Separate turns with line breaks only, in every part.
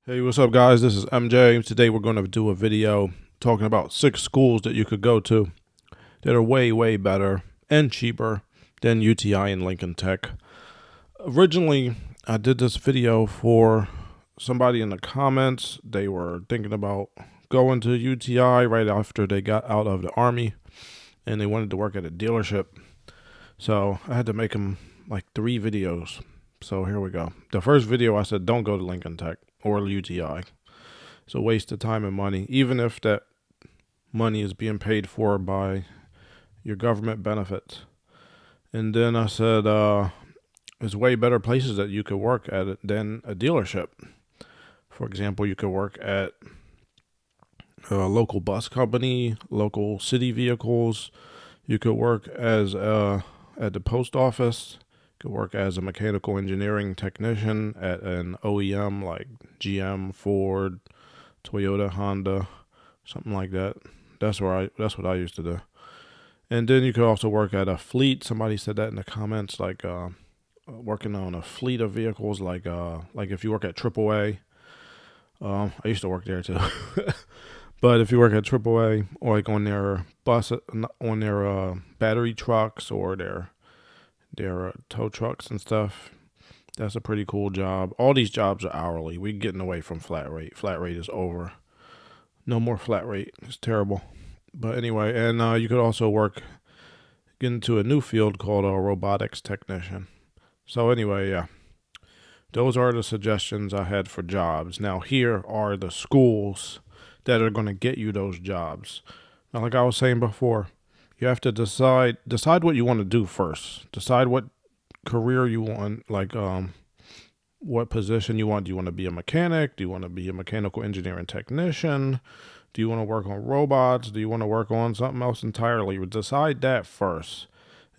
Hey, what's up, guys? This is MJ. Today we're going to do a video talking about 6 schools that you could go to that are way, way better and cheaper than UTI and Lincoln Tech. Originally, I did this video for somebody in the comments. They were thinking about going to UTI right after they got out of the Army, and they wanted to work at a dealership. So I had to make them like 3 videos. So here we go. The first video I said, don't go to Lincoln Tech or UTI. It's a waste of time and money, even if that money is being paid for by your government benefits. And then I said, there's way better places that you could work at it than a dealership. For example, you could work at a local bus company, local city vehicles. You could work as at the post office. You could work as a mechanical engineering technician at an OEM like GM, Ford, Toyota, Honda, something like that. That's what I used to do. And then you could also work at a fleet. Somebody said that in the comments, like working on a fleet of vehicles, like if you work at AAA. I used to work there too. But if you work at AAA or like on their battery trucks or their tow trucks and stuff, that's a pretty cool job. All these jobs are hourly. We're getting away from flat rate. Flat rate is over. No more flat rate. It's terrible. But anyway, and you could also get into a new field called a robotics technician. So anyway, yeah. Those are the suggestions I had for jobs. Now here are the schools that are going to get you those jobs. Now, like I was saying before, you have to decide what you want to do first. Decide what career you want, like what position you want. Do you want to be a mechanic? Do you want to be a mechanical engineering technician? Do you want to work on robots? Do you want to work on something else entirely? You decide that first,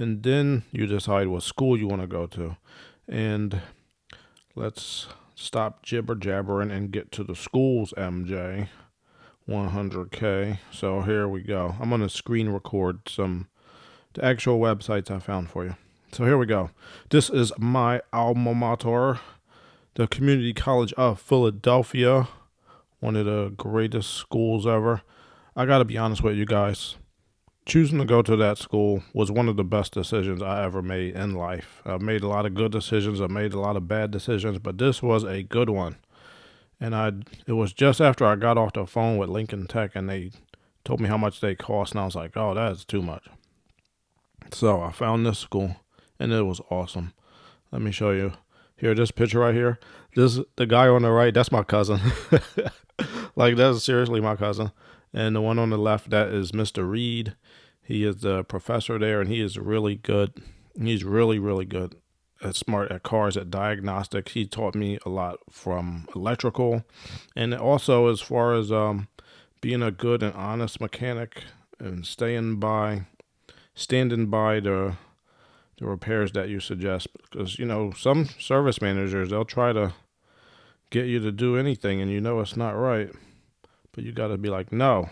and then you decide what school you want to go to. And let's stop jibber jabbering and get to the schools, MJ. 100K. So here we go. I'm going to screen record the actual websites I found for you. So here we go. This is my alma mater, the Community College of Philadelphia, one of the greatest schools ever. I got to be honest with you guys. Choosing to go to that school was one of the best decisions I ever made in life. I've made a lot of good decisions. I've made a lot of bad decisions, but this was a good one. And it was just after I got off the phone with Lincoln Tech and they told me how much they cost, and I was like, oh, that's too much. So I found this school, and it was awesome. Let me show you. Here, this picture right here. The guy on the right, that's my cousin. Like, that's seriously my cousin. And the one on the left, that is Mr. Reed. He is the professor there, and he is really good. He's really, really good. Smart at cars, at diagnostics. He taught me a lot from electrical, and also as far as being a good and honest mechanic and standing by the repairs that you suggest. Because some service managers, they'll try to get you to do anything, and it's not right, but you got to be like, no,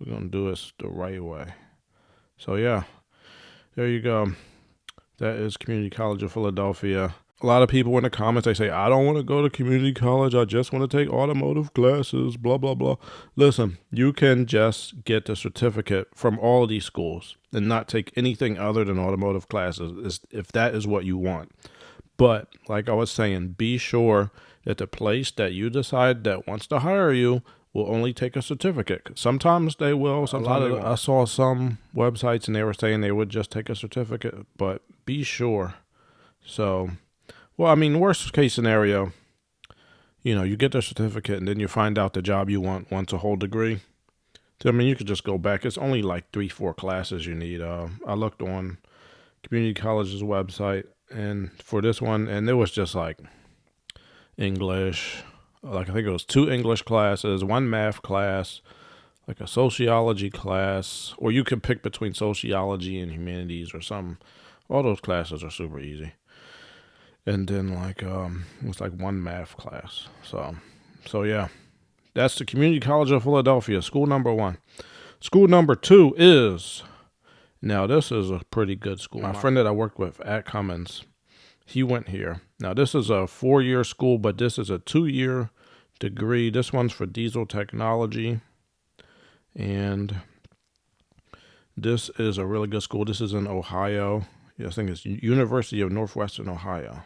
we're gonna do this the right way. So yeah, there you go. That is Community College of Philadelphia. A lot of people in the comments, they say, I don't want to go to community college. I just want to take automotive classes, blah, blah, blah. Listen, you can just get the certificate from all of these schools and not take anything other than automotive classes if that is what you want. But like I was saying, be sure that the place that you decide that wants to hire you will only take a certificate. Sometimes they will. I saw some websites and they were saying they would just take a certificate, but be sure. So, well, I mean, worst case scenario, you get the certificate and then you find out the job you wants a whole degree. So, I mean, you could just go back. It's only like 3-4 classes you need. I looked on community college's website and for this one, and it was just like English. Like I think it was 2 English classes, 1 math class, like a sociology class, or you can pick between sociology and humanities or something. All those classes are super easy. And then it was like 1 math class. So yeah, that's the Community College of Philadelphia, school number 1. School number 2 is, now this is a pretty good school. My friend that I worked with at Cummins, he went here. Now this is a 4-year school, but this is a 2-year degree. This one's for diesel technology, and this is a really good school. This is in Ohio. I think it's University of Northwestern Ohio.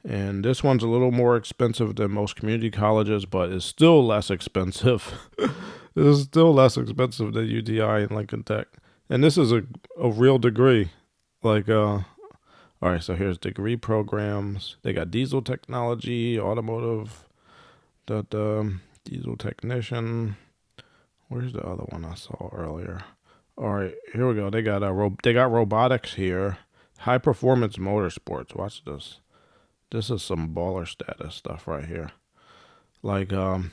And this one's a little more expensive than most community colleges, but it's still less expensive. This is still less expensive than UTI and Lincoln Tech. And this is a real degree. All right, so here's degree programs. They got diesel technology, automotive, diesel technician. Where's the other one I saw earlier? All right, here we go. They got robotics here. High performance motorsports. Watch this. This is some baller status stuff right here. The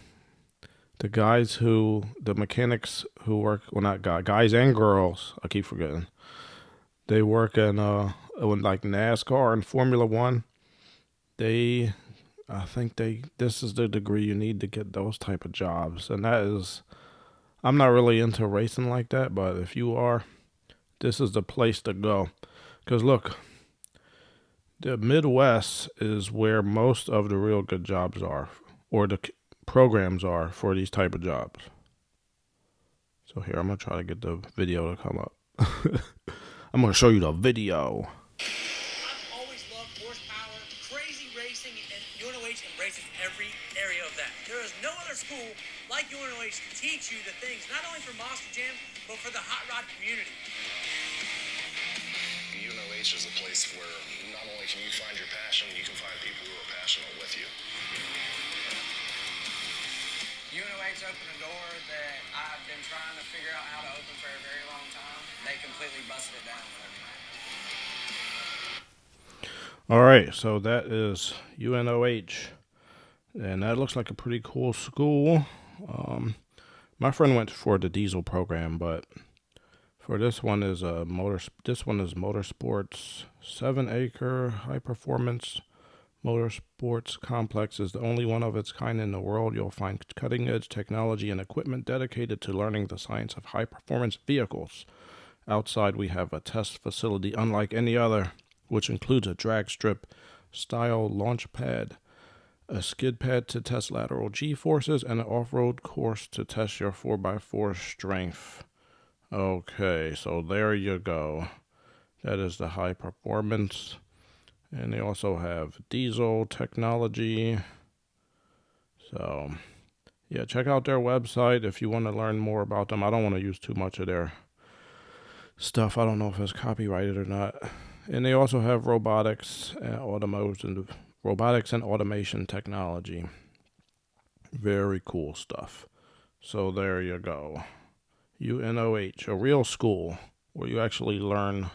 mechanics who work, well, not guys and girls, I keep forgetting. They work in like NASCAR and Formula One. This is the degree you need to get those type of jobs. And I'm not really into racing like that, but if you are, this is the place to go. Because look, the Midwest is where most of the real good jobs are, or the programs are for these type of jobs. So here, I'm going to try to get the video to come up. I'm going to show you the video.
I've always loved horsepower, crazy racing, and UNOH embraces every area of that. There is no other school like UNOH to teach you the things, not only for Monster Jam, but for the hot rod community.
UNOH is a place where not only can you find your passion, you can find people who are passionate with you.
UNOH opened a door that I've been trying to figure out how to open for a very long time. They completely busted it down for me.
All right, so that is UNOH, and that looks like a pretty cool school. My friend went for the diesel program, but for this one is motorsports. 7-acre high performance motorsports complex is the only one of its kind in the world. You'll find cutting edge technology and equipment dedicated to learning the science of high performance vehicles. Outside, we have a test facility unlike any other, which includes a drag strip style launch pad, a skid pad to test lateral G-forces, and an off-road course to test your 4x4 strength. Okay, so there you go. That is the high performance. And they also have diesel technology. So, yeah, check out their website if you want to learn more about them. I don't want to use too much of their stuff. I don't know if it's copyrighted or not. And they also have robotics and automation technology. Very cool stuff. So there you go. UNOH, a real school where you actually learn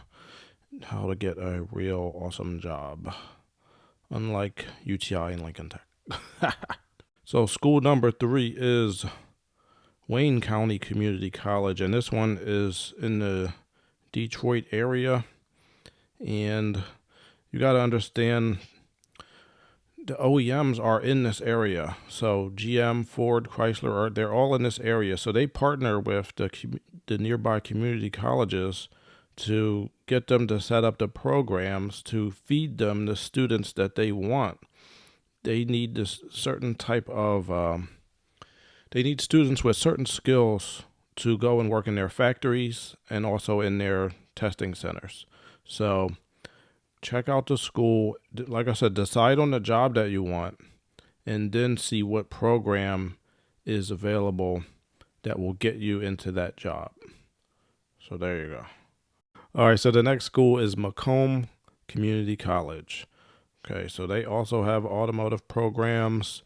how to get a real awesome job. Unlike UTI and Lincoln Tech. So school number 3 is Wayne County Community College, and this one is in the Detroit area. And you got to understand the OEMs are in this area. So GM, Ford, Chrysler, they're all in this area. So they partner with the nearby community colleges to get them to set up the programs to feed them the students that they want. They need this certain type of, they need students with certain skills to go and work in their factories and also in their testing centers. So check out the school. Like I said, decide on the job that you want and then see what program is available that will get you into that job. So there you go. All right, so the next school is Macomb Community College. Okay, so they also have automotive programs.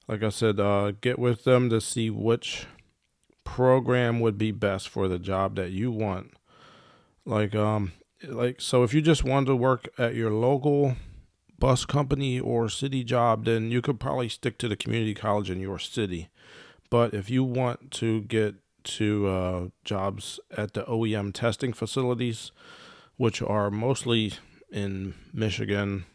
Like I said, get with them to see which program would be best for the job that you want. So if you just want to work at your local bus company or city job, then you could probably stick to the community college in your city. But if you want to get to jobs at the OEM testing facilities, which are mostly in Michigan,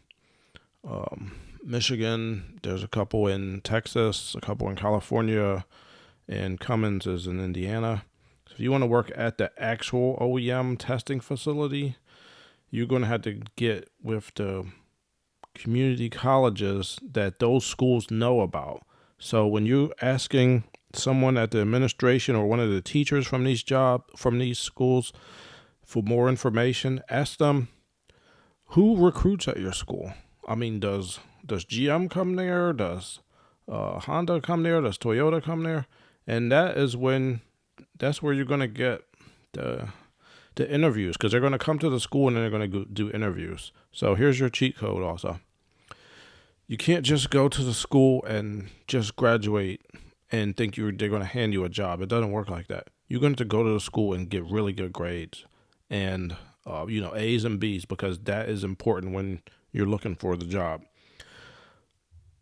there's a couple in Texas, a couple in California, and Cummins is in Indiana. So if you want to work at the actual OEM testing facility, you're going to have to get with the community colleges that those schools know about. So when you're asking someone at the administration or one of the teachers from these schools for more information, ask them who recruits at your school. I mean, does GM come there? Does Honda come there? Does Toyota come there? And that's where you're gonna get the interviews, because they're gonna come to the school and then they're gonna go do interviews. So here's your cheat code. Also, you can't just go to the school and just graduate and think they're gonna hand you a job. It doesn't work like that. You're going to go to the school and get really good grades and A's and B's, because that is important when you're looking for the job.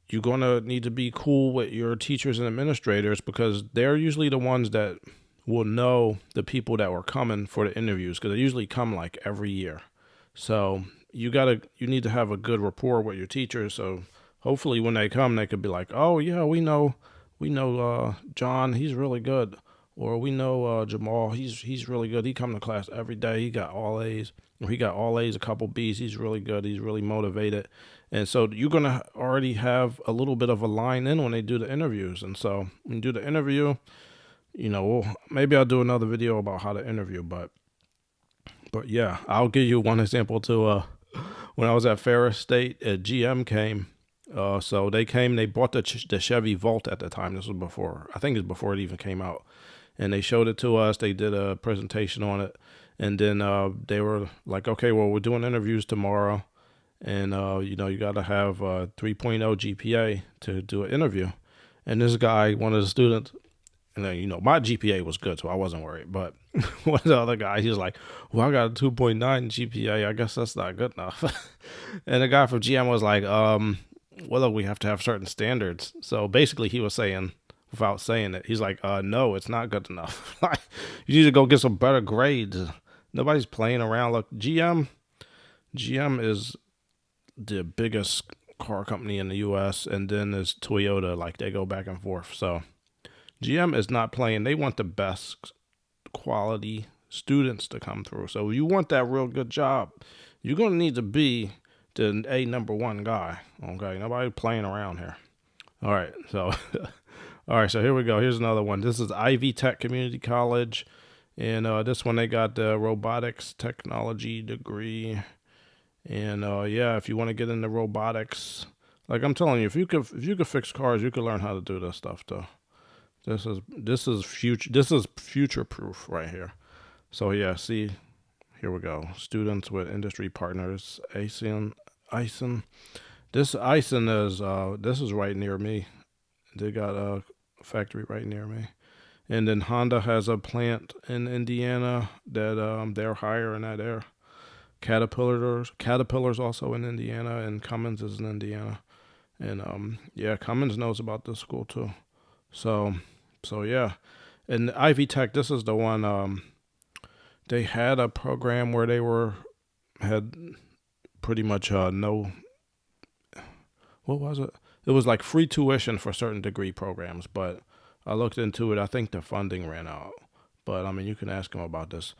You're going to need to be cool with your teachers and administrators, because they're usually the ones that will know the people that were coming for the interviews, because they usually come like every year. So you need to have a good rapport with your teachers. So hopefully when they come, they could be like, oh yeah, we know John, he's really good. Or we know Jamal, he's really good. He come to class every day. He got all A's. Or he got all A's, a couple B's. He's really good. He's really motivated. And so you're going to already have a little bit of a line in when they do the interviews. And so when you do the interview, maybe I'll do another video about how to interview. But yeah, I'll give you one example too. When I was at Ferris State, GM came. So they came, they bought the Chevy Volt at the time. This was before, I think it's before it even came out. And they showed it to us. They did a presentation on it. And then they were like, okay, well, we're doing interviews tomorrow. And, you got to have a 3.0 GPA to do an interview. And this guy, one of the students, and then, my GPA was good, so I wasn't worried. But one of the other guys, he was like, well, I got a 2.9 GPA. I guess that's not good enough. And the guy from GM was like, well, we have to have certain standards. So basically he was saying, without saying it, he's like, no, it's not good enough. Like, you need to go get some better grades. Nobody's playing around. Look, GM is the biggest car company in the U.S., and then there's Toyota. Like, they go back and forth. So GM is not playing. They want the best quality students to come through. So if you want that real good job, you're going to need to be the number one guy. Okay, nobody playing around here. All right, so here we go. Here's another one. This is Ivy Tech Community College, and this one they got the robotics technology degree. And if you want to get into robotics, like I'm telling you, if you could fix cars, you could learn how to do this stuff though. This is future proof right here. So yeah, see, here we go. Students with industry partners, ISIN. This ISIN is right near me. They got a factory right near me. And then Honda has a plant in Indiana that they're hiring at there. Caterpillar's also in Indiana, and Cummins is in Indiana. And Cummins knows about this school too. So yeah. And Ivy Tech, this is the one they had a program where they had pretty much no, what was it? It was like free tuition for certain degree programs, but I looked into it. I think the funding ran out. But, I mean, you can ask them about this.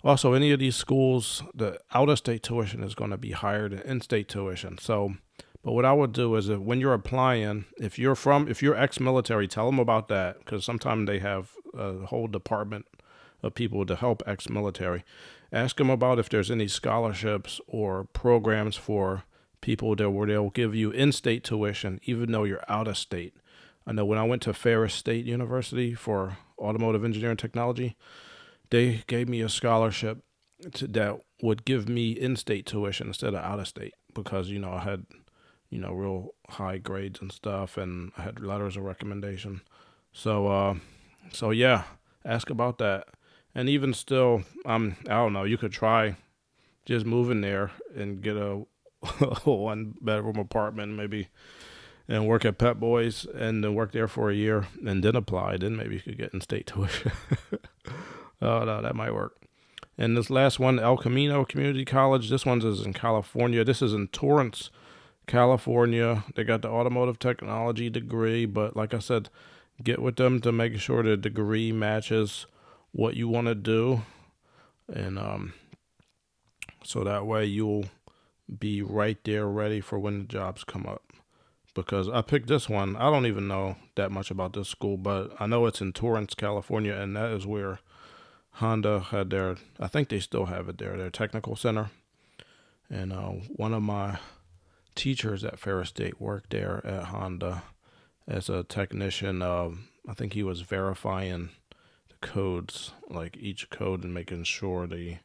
Also, any of these schools, the out-of-state tuition is going to be higher than in-state tuition. So, but what I would do is when you're applying, if you're ex-military, tell them about that, because sometimes they have a whole department of people to help ex-military. Ask them about if there's any scholarships or programs for people where they'll give you in-state tuition even though you're out of state. I know when I went to Ferris State University for automotive engineering technology, they gave me a scholarship that would give me in-state tuition instead of out-of-state, because I had real high grades and stuff, and I had letters of recommendation. So yeah, ask about that. And even still, I don't know, you could try just moving there and get a one-bedroom apartment maybe, and work at Pep Boys, and then work there for a year, and then apply. Then maybe you could get in-state tuition. Oh, no, that might work. And this last one, El Camino Community College. This one is in California. This is in Torrance, California. They got the automotive technology degree, but like I said, get with them to make sure the degree matches what you want to do, and so that way you'll be right there ready for when the jobs come up. because I picked this one. I don't even know that much about this school, but I know it's in Torrance, California, and that is where Honda had their, I think they still have it there, their technical center. And one of my teachers at Ferris State worked there at Honda as a technician. I think he was verifying the codes, like each code, and making sure he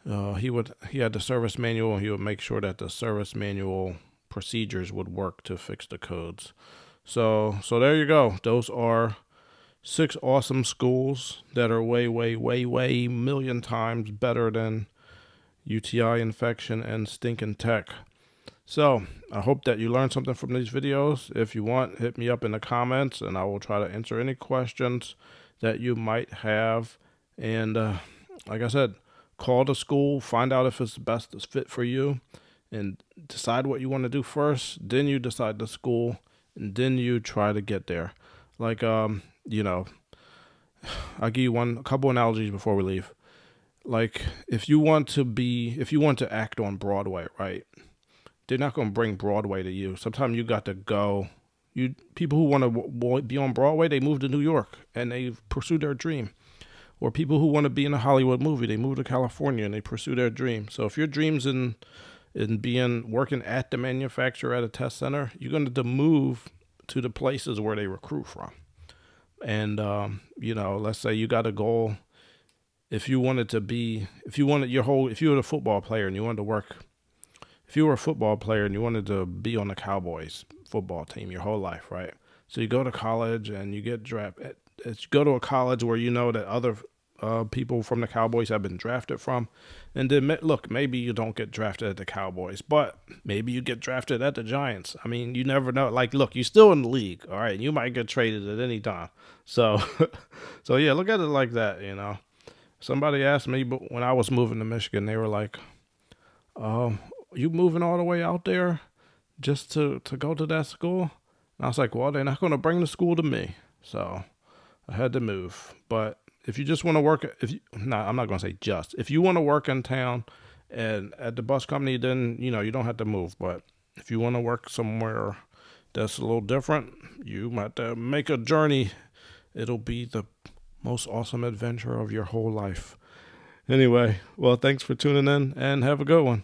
had the service manual, and he would make sure that the service manual procedures would work to fix the codes. So there you go. Those are 6 awesome schools that are way million times better than UTI infection and stinking tech. So I hope that you learned something from these videos. If you want, hit me up in the comments and I will try to answer any questions that you might have. And like I said, call the school, find out if it's the best fit for you, and decide what you want to do first. Then you decide the school, and then you try to get there. Like, I'll give you a couple analogies before we leave. Like, if you want to act on Broadway, right? They're not going to bring Broadway to you. Sometimes you got to go. People who want to be on Broadway, they move to New York and they pursue their dream. Or people who want to be in a Hollywood movie, they move to California and they pursue their dream. So if your dream's in working at the manufacturer at a test center, you're going to move to the places where they recruit from. And let's say you got a goal. If you were a football player and you wanted to work, if you were a football player and you wanted to be on the Cowboys football team your whole life, right? So you go to college and you get drafted. You go to a college where you know that other people from the Cowboys have been drafted from. And then, look, maybe you don't get drafted at the Cowboys, but maybe you get drafted at the Giants. I mean, you never know. Like, look, you're still in the league, all right? You might get traded at any time. So, yeah, look at it like that, Somebody asked me, but when I was moving to Michigan, they were like, you moving all the way out there just to go to that school? And I was like, well, they're not going to bring the school to me. So I had to move. But if you just want to work, I'm not going to say just. If you want to work in town and at the bus company, then, you don't have to move. But if you want to work somewhere that's a little different, you might make a journey. It'll be the most awesome adventure of your whole life. Anyway, well, thanks for tuning in and have a good one.